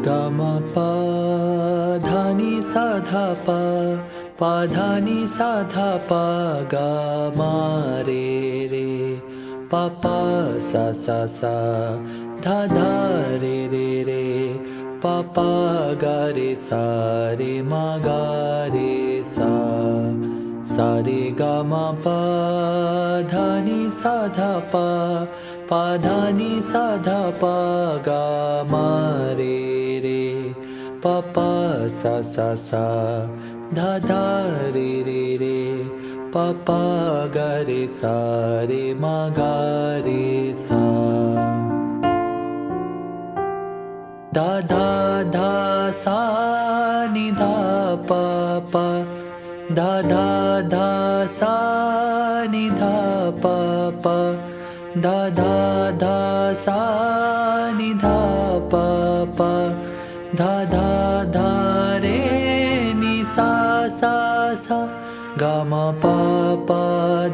गम प धा नि सा धा प धा नि सा धा प ग म रे रे प प सा सा सा धा धा रे रे रे प प ग रे सा रे म ग रे सा रे ग म प धा नि सा धा प धा नि सा धा प ग म रे रे प प सा सा सा धा धा रे रे रे प प ग रे सा रे म ग रे सा धा धा धा सा नि धा प प धा धा धा सा नि धा प प धा धा धा सा नि धा प प धा धा धा रे नि सा सा सा ग म प प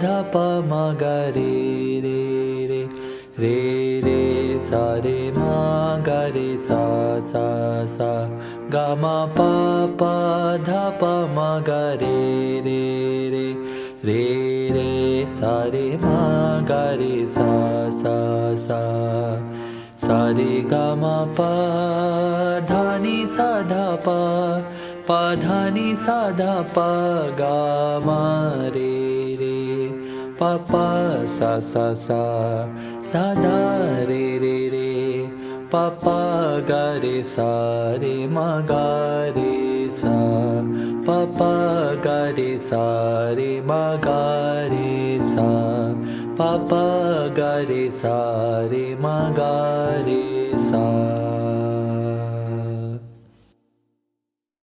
ध प म ग रे रे रे रे रे सा रे म ग रे सा सा सा ग म प प ध प म ग रे रे रे रे रे सा रे म ग रे सा सा सा सा रे ग म प धा नि सा धा प धा नि सा धा प ग म रे रे प प सा सा सा धा धा रे रे रे प प ग रे सा रे म ग रे सा प प ग रे सा रे म ग रे सा प प ग रे सा रे म ग रे सा।